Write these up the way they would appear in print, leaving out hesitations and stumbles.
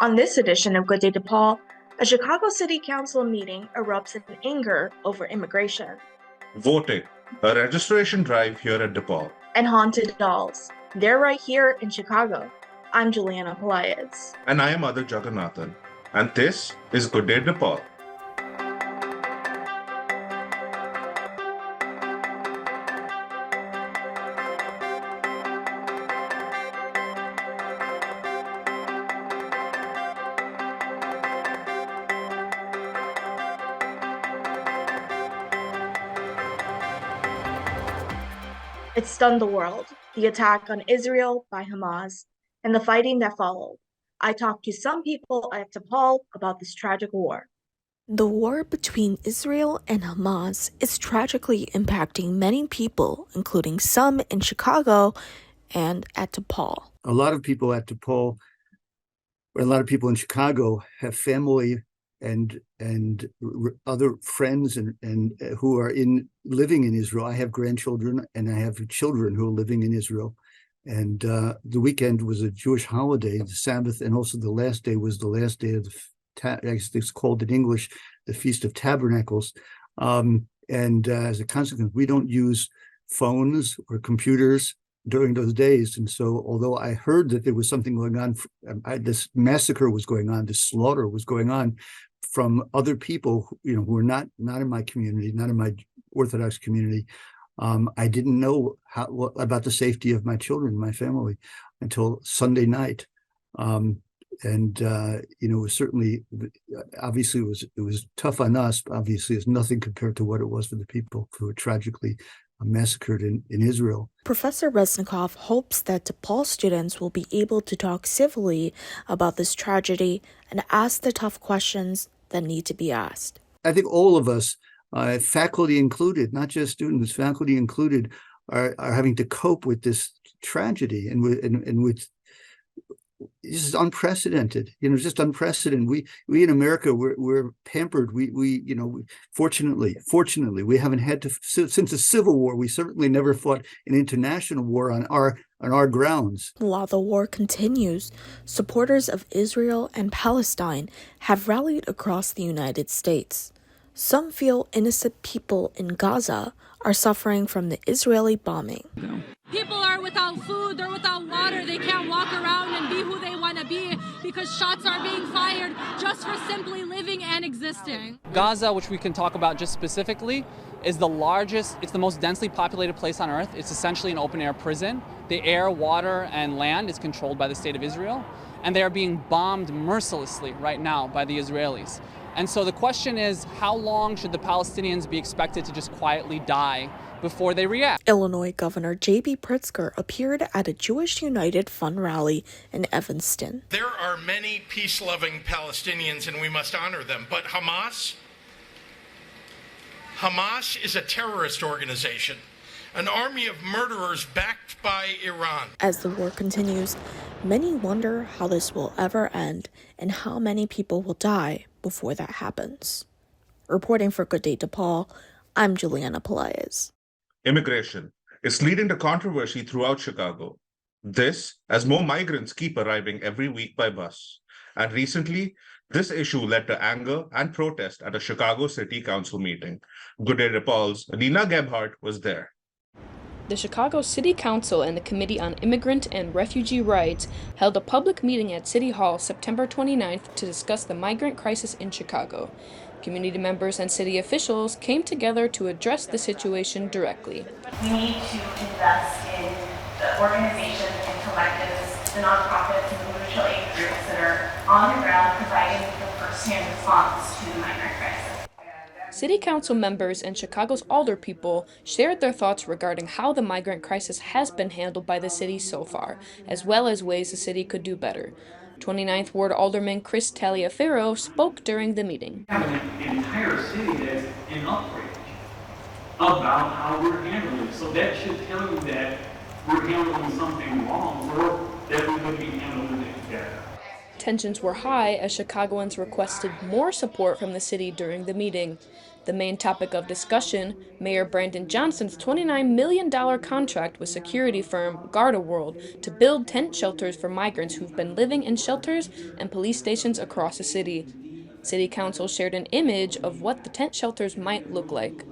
On this edition of Good Day DePaul, a Chicago City Council meeting erupts in anger over immigration. Voting, a registration drive here at DePaul. And haunted dolls. They're right here in Chicago. I'm Juliana Pelaez. And I am Adar Jagannathan. And this is Good Day DePaul. It stunned the world, the attack on Israel by Hamas, and the fighting that followed. I talked to some people at DePaul about this tragic war. The war between Israel and Hamas is tragically impacting many people, including some in Chicago and at DePaul. A lot of people at DePaul, or a lot of people in Chicago, have family and other friends and who are living in Israel. I have grandchildren and I have children who are living in Israel. And the weekend was a Jewish holiday, the Sabbath, and also the last day was the last day of it's called in English the Feast of Tabernacles. And as a consequence, we don't use phones or computers during those days. And so although I heard that there was something going on, this massacre was going on, this slaughter was going on from other people, who are not in my community, not in my Orthodox community. I didn't know about the safety of my children, my family, until Sunday night. It was certainly, obviously it was tough on us, but obviously it's nothing compared to what it was for the people who were tragically massacred in Israel. Professor Resnikoff hopes that DePaul students will be able to talk civilly about this tragedy and ask the tough questions that need to be asked. I think all of us, faculty included, not just students, faculty included, are having to cope with this tragedy and with this is unprecedented. It's just unprecedented. We in America, we're pampered. Fortunately, we haven't had to since the Civil War. We certainly never fought an international war on our grounds. While the war continues, supporters of Israel and Palestine have rallied across the United States. Some feel innocent people in Gaza are suffering from the Israeli bombing. People are without food, they're without water, they can't walk around and be who they want to be because shots are being fired just for simply living and existing. Gaza, which we can talk about just specifically, is the largest, it's the most densely populated place on earth. It's essentially an open-air prison. The air, water, and land is controlled by the state of Israel, and they are being bombed mercilessly right now by the Israelis. And so the question is, how long should the Palestinians be expected to just quietly die before they react? Illinois Governor J.B. Pritzker appeared at a Jewish United Fund rally in Evanston. There are many peace-loving Palestinians, and we must honor them. But Hamas is a terrorist organization, an army of murderers backed by Iran. As the war continues, many wonder how this will ever end and how many people will die before that happens. Reporting for Good Day DePaul, I'm Juliana Pelaez. Immigration is leading to controversy throughout Chicago. This, as more migrants keep arriving every week by bus. And recently, this issue led to anger and protest at a Chicago City Council meeting. Good Day DePaul's Nina Gebhardt was there. The Chicago City Council and the Committee on Immigrant and Refugee Rights held a public meeting at City Hall September 29th to discuss the migrant crisis in Chicago. Community members and city officials came together to address the situation directly. We need to invest in the organizations and collectives, the nonprofits and the mutual aid groups that are on the ground providing the first-hand response to the migrant crisis. City Council members and Chicago's alderpeople shared their thoughts regarding how the migrant crisis has been handled by the city so far, as well as ways the city could do better. 29th Ward Alderman Chris Taliaferro spoke during the meeting. We have an entire city that's in outrage about how we're handling it. So that should tell you that we're handling something wrong or that we would be handling it better. Tensions were high as Chicagoans requested more support from the city during the meeting. The main topic of discussion, Mayor Brandon Johnson's $29 million contract with security firm Garda to build tent shelters for migrants who've been living in shelters and police stations across the city. City Council shared an image of what the tent shelters might look like.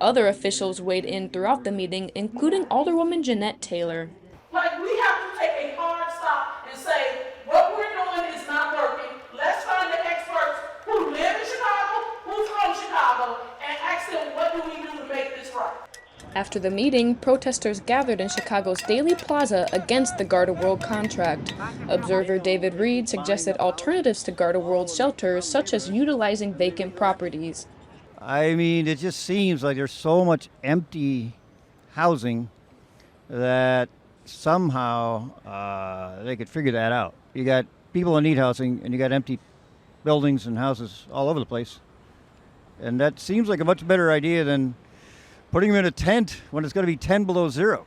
Other officials weighed in throughout the meeting, including Alderwoman Jeanette Taylor. Like, we have to take a hard stop and say, what we're doing is not working. Let's find the experts who live in Chicago, who's from Chicago, and ask them, what do we do to make this right? After the meeting, protesters gathered in Chicago's Daily Plaza against the Garda contract. Observer David Reed suggested alternatives to Garda shelters, such as utilizing vacant properties. I mean, it just seems like there's so much empty housing that somehow they could figure that out. You got people that need housing, and you got empty buildings and houses all over the place. And that seems like a much better idea than putting them in a tent when it's going to be 10 below zero.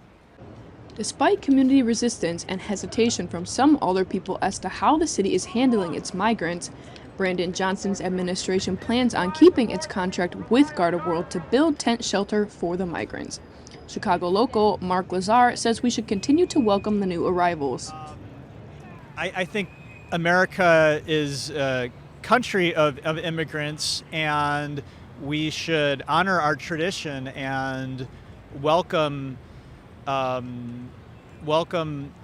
Despite community resistance and hesitation from some older people as to how the city is handling its migrants, Brandon Johnson's administration plans on keeping its contract with Garda to build tent shelter for the migrants. Chicago local Mark Lazar says we should continue to welcome the new arrivals. I think America is a country of immigrants, and we should honor our tradition and welcome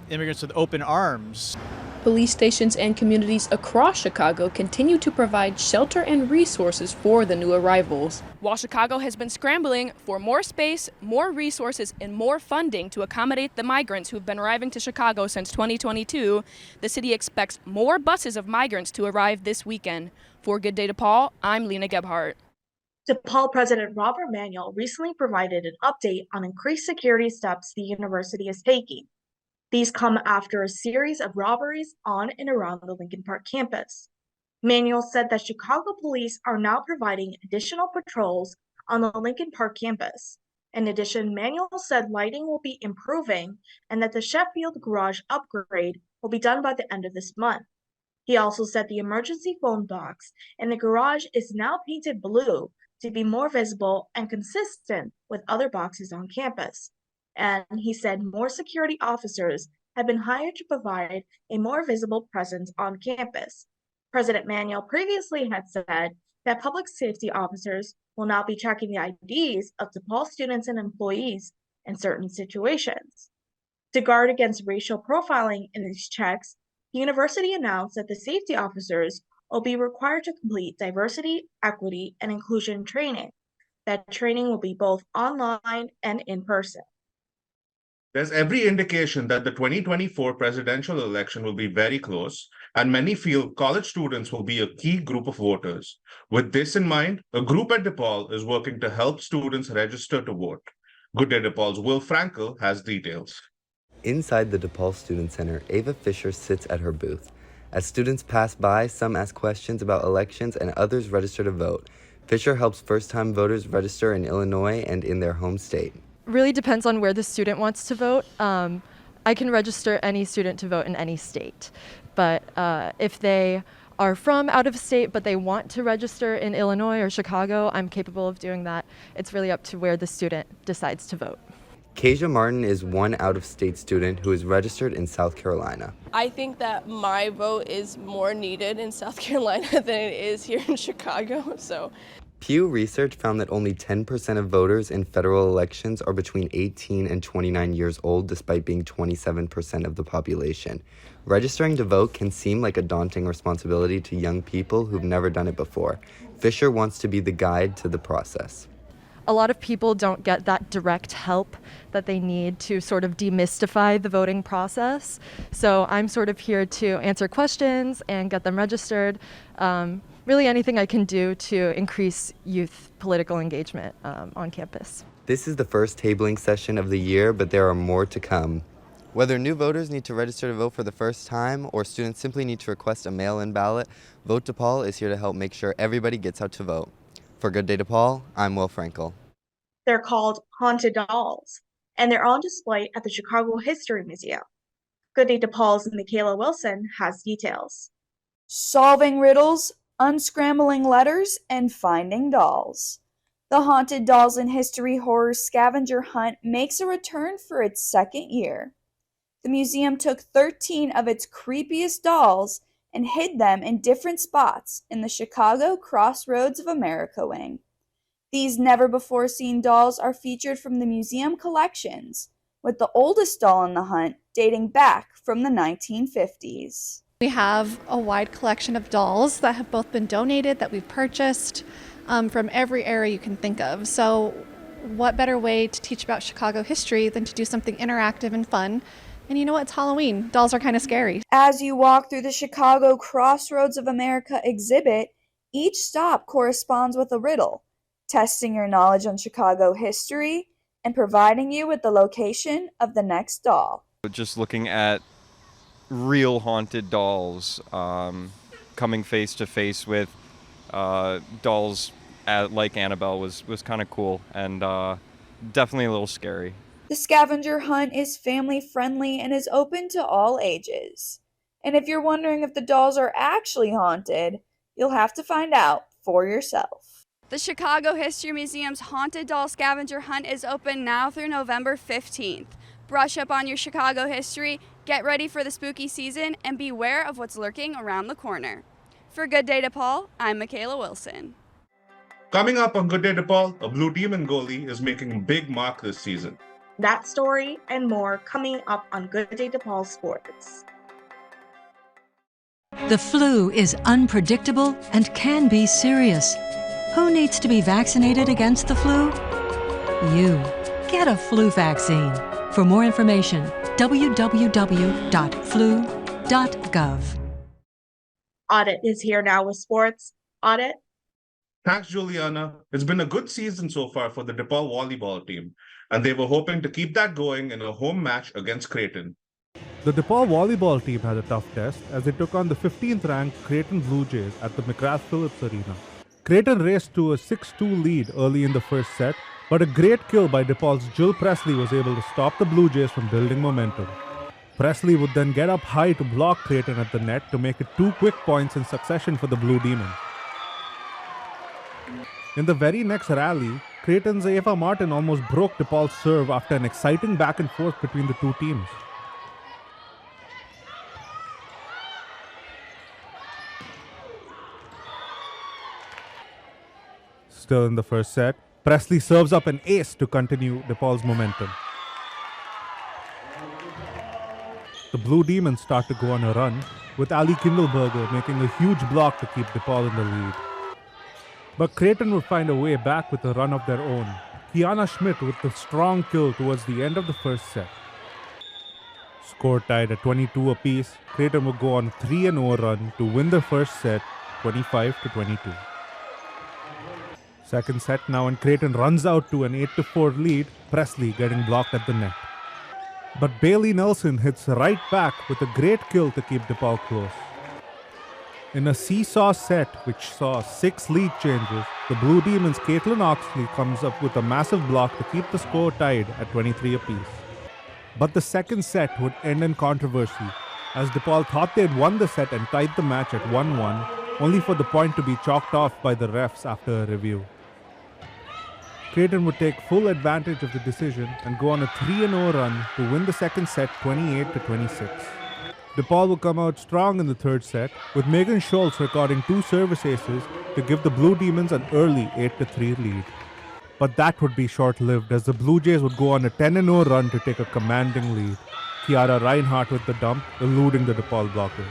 immigrants with open arms. Police stations and communities across Chicago continue to provide shelter and resources for the new arrivals. While Chicago has been scrambling for more space, more resources, and more funding to accommodate the migrants who've been arriving to Chicago since 2022, the city expects more buses of migrants to arrive this weekend. For Good Day DePaul, I'm Lena Gebhardt. DePaul President Robert Manuel recently provided an update on increased security steps the university is taking. These come after a series of robberies on and around the Lincoln Park campus. Manuel said that Chicago police are now providing additional patrols on the Lincoln Park campus. In addition, Manuel said lighting will be improving and that the Sheffield garage upgrade will be done by the end of this month. He also said the emergency phone box in the garage is now painted blue to be more visible and consistent with other boxes on campus. And he said more security officers have been hired to provide a more visible presence on campus. President Manuel previously had said that public safety officers will now be checking the IDs of DePaul students and employees in certain situations. To guard against racial profiling in these checks, the university announced that the safety officers will be required to complete diversity, equity, and inclusion training. That training will be both online and in person. There's every indication that the 2024 presidential election will be very close, and many feel college students will be a key group of voters. With this in mind, a group at DePaul is working to help students register to vote. Good Day DePaul's Will Frankel has details. Inside the DePaul Student Center, Ava Fisher sits at her booth. As students pass by, some ask questions about elections and others register to vote. Fisher helps first-time voters register in Illinois and in their home state. Really depends on where the student wants to vote. I can register any student to vote in any state, but if they are from out of state but they want to register in Illinois or Chicago, I'm capable of doing that. It's really up to where the student decides to vote. Kasia Martin is one out-of-state student who is registered in South Carolina. I think that my vote is more needed in South Carolina than it is here in Chicago, so. Pew Research found that only 10% of voters in federal elections are between 18 and 29 years old, despite being 27% of the population. Registering to vote can seem like a daunting responsibility to young people who've never done it before. Fisher wants to be the guide to the process. A lot of people don't get that direct help that they need to sort of demystify the voting process. So I'm sort of here to answer questions and get them registered. Really anything I can do to increase youth political engagement on campus. This is the first tabling session of the year, but there are more to come. Whether new voters need to register to vote for the first time or students simply need to request a mail-in ballot, Vote DePaul is here to help make sure everybody gets out to vote. For Good Day DePaul, I'm Will Frankel. They're called Haunted Dolls, and they're on display at the Chicago History Museum. Good Day DePaul's Michaela Wilson has details. solving riddles, unscrambling letters, and finding dolls. The Haunted Dolls in History Horror Scavenger Hunt makes a return for its second year. The museum took 13 of its creepiest dolls and hid them in different spots in the Chicago Crossroads of America wing. These never-before-seen dolls are featured from the museum collections, with the oldest doll in the hunt dating back from the 1950s. We have a wide collection of dolls that have both been donated, that we've purchased from every era you can think of. So what better way to teach about Chicago history than to do something interactive and fun? And you know what? It's Halloween. Dolls are kind of scary. As you walk through the Chicago Crossroads of America exhibit, each stop corresponds with a riddle, testing your knowledge on Chicago history and providing you with the location of the next doll. Just looking at real haunted dolls, coming face to face with dolls like Annabelle was kind of cool and definitely a little scary. The scavenger hunt is family friendly and is open to all ages. And if you're wondering if the dolls are actually haunted, you'll have to find out for yourself. The Chicago History Museum's Haunted Doll Scavenger Hunt is open now through November 15th. Brush up on your Chicago history, get ready for the spooky season, and beware of what's lurking around the corner. For Good Day DePaul, I'm Michaela Wilson. Coming up on Good Day DePaul, a Blue Demon goalie is making a big mark this season. That story and more coming up on Good Day DePaul Sports. The flu is unpredictable and can be serious. Who needs to be vaccinated against the flu? You. Get a flu vaccine. For more information, www.flu.gov. Audit is here now with sports. Audit. Thanks, Juliana. It's been a good season so far for the DePaul volleyball team, and they were hoping to keep that going in a home match against Creighton. The DePaul volleyball team had a tough test as they took on the 15th-ranked Creighton Blue Jays at the McGrath-Phillips Arena. Creighton raced to a 6-2 lead early in the first set, but a great kill by DePaul's Jill Presley was able to stop the Blue Jays from building momentum. Presley would then get up high to block Creighton at the net to make it 2 quick points in succession for the Blue Demons. In the very next rally, Creighton's Ava Martin almost broke DePaul's serve after an exciting back and forth between the two teams. Still in the first set, Presley serves up an ace to continue DePaul's momentum. The Blue Demons start to go on a run, with Ali Kindleberger making a huge block to keep DePaul in the lead. But Creighton would find a way back with a run of their own. Kiana Schmidt with the strong kill towards the end of the first set. Score tied at 22 apiece, Creighton would go on a 3-0 run to win the first set 25-22. Second set now, and Creighton runs out to an 8-4 lead, Presley getting blocked at the net. But Bailey Nelson hits right back with a great kill to keep DePaul close. In a seesaw set which saw 6 lead changes, the Blue Demons' Caitlin Oxley comes up with a massive block to keep the score tied at 23 apiece. But the second set would end in controversy, as DePaul thought they'd won the set and tied the match at 1-1, only for the point to be chalked off by the refs after a review. Creighton would take full advantage of the decision and go on a 3-0 run to win the second set 28-26. DePaul would come out strong in the third set, with Megan Schultz recording 2 service aces to give the Blue Demons an early 8-3 lead. But that would be short-lived, as the Blue Jays would go on a 10-0 run to take a commanding lead, Kiara Reinhardt with the dump, eluding the DePaul blockers.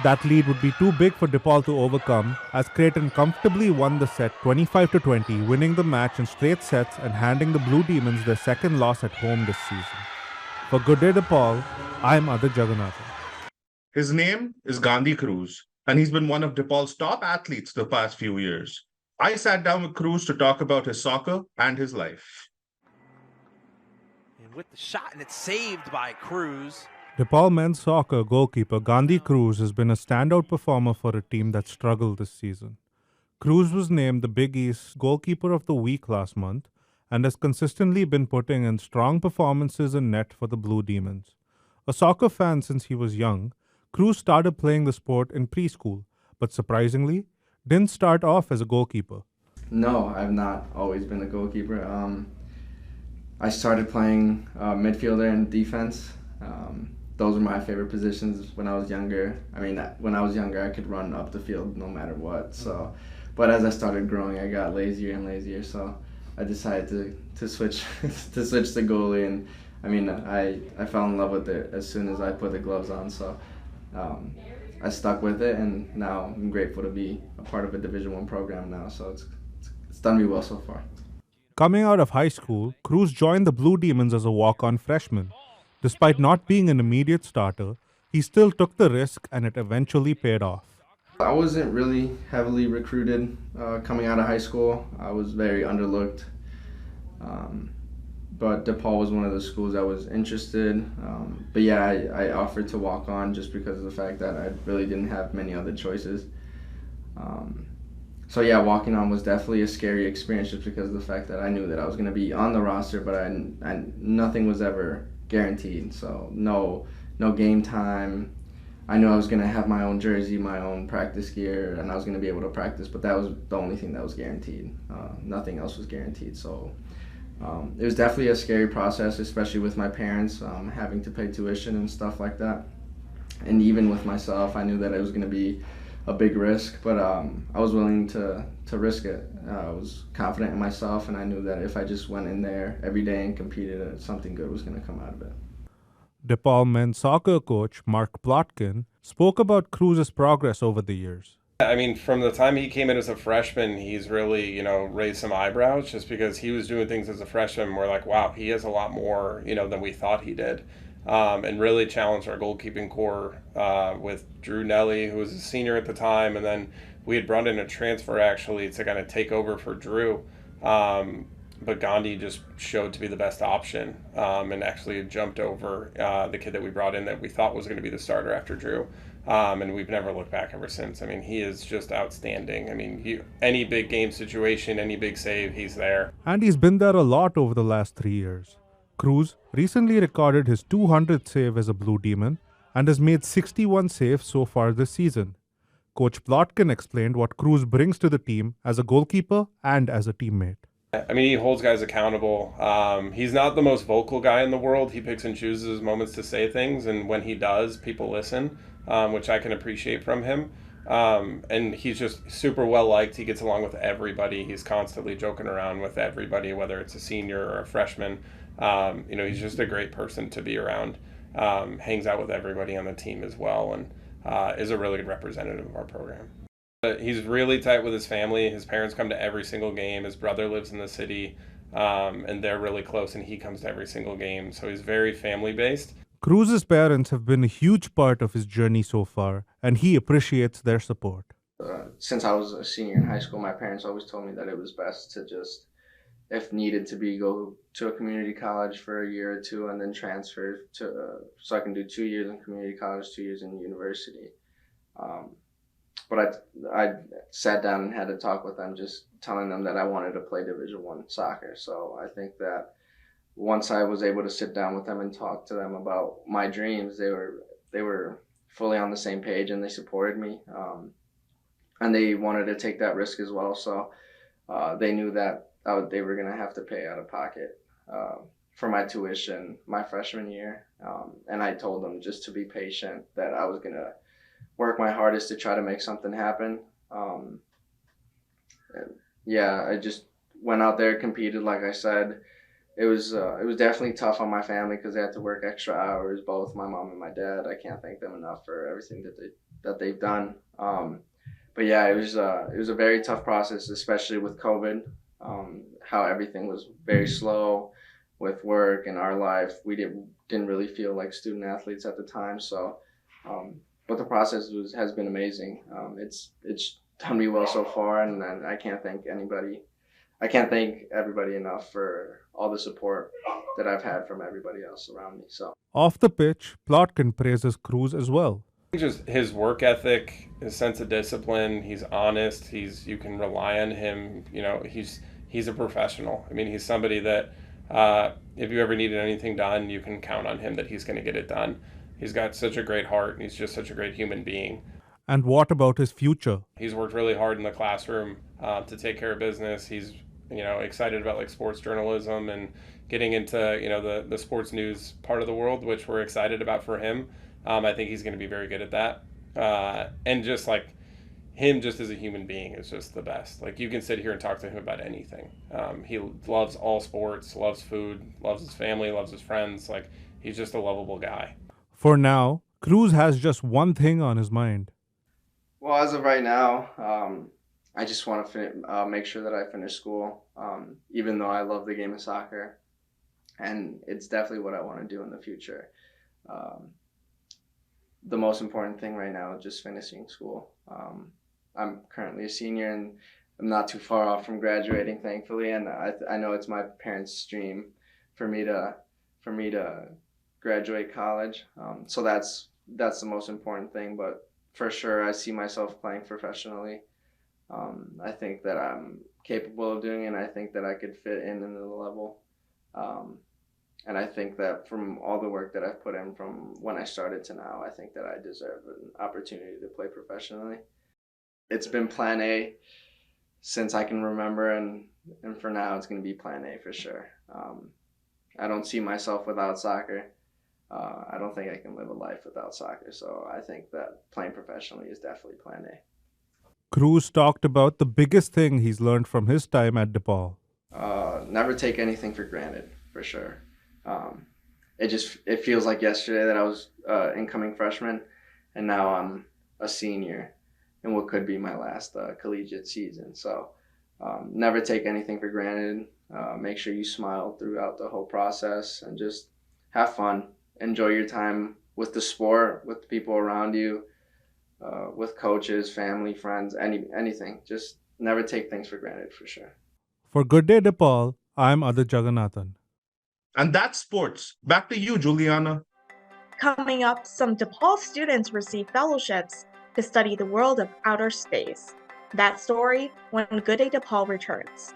That lead would be too big for DePaul to overcome, as Creighton comfortably won the set 25-20, winning the match in straight sets and handing the Blue Demons their second loss at home this season. For Good Day DePaul, I'm Adit Jagannathan. His name is Gandhi Cruz, and he's been one of DePaul's top athletes the past few years. I sat down with Cruz to talk about his soccer and his life. And with the shot, and it's saved by Cruz. DePaul men's soccer goalkeeper Gandhi Cruz has been a standout performer for a team that struggled this season. Cruz was named the Big East's Goalkeeper of the Week last month and has consistently been putting in strong performances in net for the Blue Demons. A soccer fan since he was young, Cruz started playing the sport in preschool, but surprisingly, didn't start off as a goalkeeper. No, I've not always been a goalkeeper. I started playing midfielder and defense. Those were my favorite positions when I was younger. I mean, when I was younger, I could run up the field no matter what. So, but as I started growing, I got lazier and lazier. So, I decided to switch to switch to goalie. And I mean, I fell in love with it as soon as I put the gloves on. So, I stuck with it, and now I'm grateful to be a part of a Division I program now. So it's done me well so far. Coming out of high school, Cruz joined the Blue Demons as a walk-on freshman. Despite not being an immediate starter, he still took the risk and it eventually paid off. I wasn't really heavily recruited coming out of high school. I was very underlooked. But DePaul was one of the schools I was interested. But yeah, I offered to walk on just because of the fact that I really didn't have many other choices. So yeah, walking on was definitely a scary experience just because of the fact that I knew that I was going to be on the roster, but nothing was ever guaranteed. So no game time. I knew I was going to have my own jersey, my own practice gear, and I was going to be able to practice, but that was the only thing that was guaranteed. Nothing else was guaranteed. So it was definitely a scary process, especially with my parents having to pay tuition and stuff like that. And even with myself, I knew that it was going to be a big risk, but I was willing to risk it. I was confident in myself, and I knew that if I just went in there every day and competed, something good was going to come out of it. DePaul men's soccer coach Mark Plotkin spoke about Cruz's progress over the years. I mean, from the time he came in as a freshman, he's really, raised some eyebrows just because he was doing things as a freshman. We're like, wow, he has a lot more, than we thought he did. And really challenged our goalkeeping core with Drew Nelly, who was a senior at the time. And then we had brought in a transfer actually to kind of take over for Drew. But Gandhi just showed to be the best option and actually jumped over the kid that we brought in that we thought was going to be the starter after Drew. And we've never looked back ever since. I mean, he is just outstanding. I mean, any big game situation, any big save, he's there. And he's been there a lot over the last 3 years. Cruz recently recorded his 200th save as a Blue Demon and has made 61 saves so far this season. Coach Plotkin explained what Cruz brings to the team as a goalkeeper and as a teammate. I mean, he holds guys accountable. He's not the most vocal guy in the world. He picks and chooses his moments to say things, and when he does, people listen, which I can appreciate from him. And he's just super well liked. He gets along with everybody. He's constantly joking around with everybody, whether it's a senior or a freshman. He's just a great person to be around. Hangs out with everybody on the team as well, and is a really good representative of our program. He's really tight with his family. His parents come to every single game. His brother lives in the city, and they're really close, and he comes to every single game. So he's very family-based. Cruz's parents have been a huge part of his journey so far, and he appreciates their support. Since I was a senior in high school, my parents always told me that it was best to just, if needed to be, go to a community college for a year or two and then transfer to, so I can do 2 years in community college, 2 years in university. But I sat down and had to talk with them, just telling them that I wanted to play Division I soccer. So I think that once I was able to sit down with them and talk to them about my dreams, they were fully on the same page, and they supported me. And they wanted to take that risk as well. So they knew that they were going to have to pay out of pocket for my tuition my freshman year. And I told them just to be patient, that I was going to work my hardest to try to make something happen. I just went out there, competed, like I said. It was definitely tough on my family because they had to work extra hours, both my mom and my dad. I can't thank them enough for everything that they've done. But yeah, it was a very tough process, especially with COVID. How everything was very slow with work and our life. We didn't really feel like student athletes at the time. So, but the process has been amazing. It's done me well so far, and I can't thank anybody. I can't thank everybody enough for all the support that I've had from everybody else around me. So off the pitch, Plotkin praises Cruz as well. Just his work ethic, his sense of discipline. He's honest. You can rely on him. He's a professional. I mean, he's somebody that if you ever needed anything done, you can count on him that he's going to get it done. He's got such a great heart, and he's just such a great human being. And what about his future? He's worked really hard in the classroom to take care of business. He's, excited about like sports journalism and getting into, the sports news part of the world, which we're excited about for him. I think he's going to be very good at that. And just like him, just as a human being, is just the best. Like, you can sit here and talk to him about anything. He loves all sports, loves food, loves his family, loves his friends. Like, he's just a lovable guy. For now, Cruz has just one thing on his mind. Well, as of right now, I just want to make sure that I finish school, even though I love the game of soccer. And it's definitely what I want to do in the future. The most important thing right now is just finishing school. I'm currently a senior, and I'm not too far off from graduating, thankfully. And I know it's my parents' dream for me to graduate college. So that's the most important thing. But for sure, I see myself playing professionally. I think that I'm capable of doing it, and I think that I could fit in into the level. And I think that from all the work that I've put in from when I started to now, I think that I deserve an opportunity to play professionally. It's been plan A since I can remember, and for now it's going to be plan A for sure. I don't see myself without soccer. I don't think I can live a life without soccer, so I think that playing professionally is definitely plan A. Cruz talked about the biggest thing he's learned from his time at DePaul. Never take anything for granted, for sure. It feels like yesterday that I was incoming freshman, and now I'm a senior in what could be my last collegiate season. So never take anything for granted. Make sure you smile throughout the whole process, and just have fun. Enjoy your time with the sport, with the people around you, with coaches, family, friends, anything. Just never take things for granted, for sure. For Good Day DePaul, I'm Adit Jagannathan. And that's sports. Back to you, Juliana. Coming up, some DePaul students receive fellowships to study the world of outer space. That story when Good Day DePaul returns.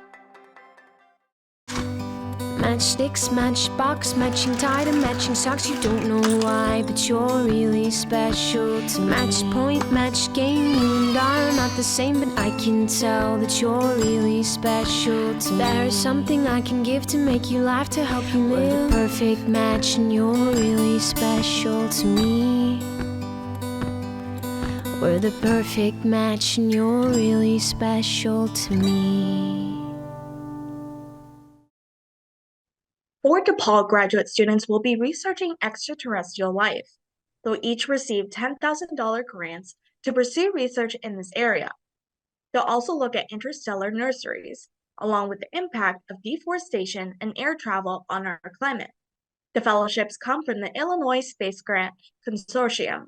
Matchsticks, matchbox, matching tie to matching socks. You don't know why, but you're really special to match point, match game. You and I are not the same, but I can tell that you're really special to me. There is something I can give to make you laugh, to help you live. We're the perfect match, and you're really special to me. We're the perfect match, and you're really special to me. 4 DePaul graduate students will be researching extraterrestrial life. They'll each receive $10,000 grants to pursue research in this area. They'll also look at interstellar nurseries, along with the impact of deforestation and air travel on our climate. The fellowships come from the Illinois Space Grant Consortium.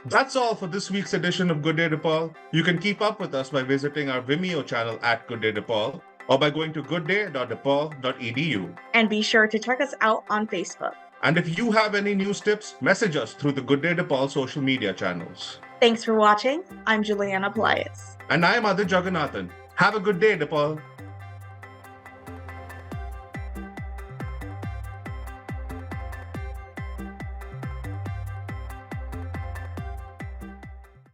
That's all for this week's edition of Good Day DePaul. You can keep up with us by visiting our Vimeo channel at Good Day DePaul, or by going to goodday.depaul.edu. And be sure to check us out on Facebook. And if you have any news tips, message us through the Good Day DePaul social media channels. Thanks for watching. I'm Juliana Pelaez. And I'm Adit Jagannathan. Have a good day, DePaul.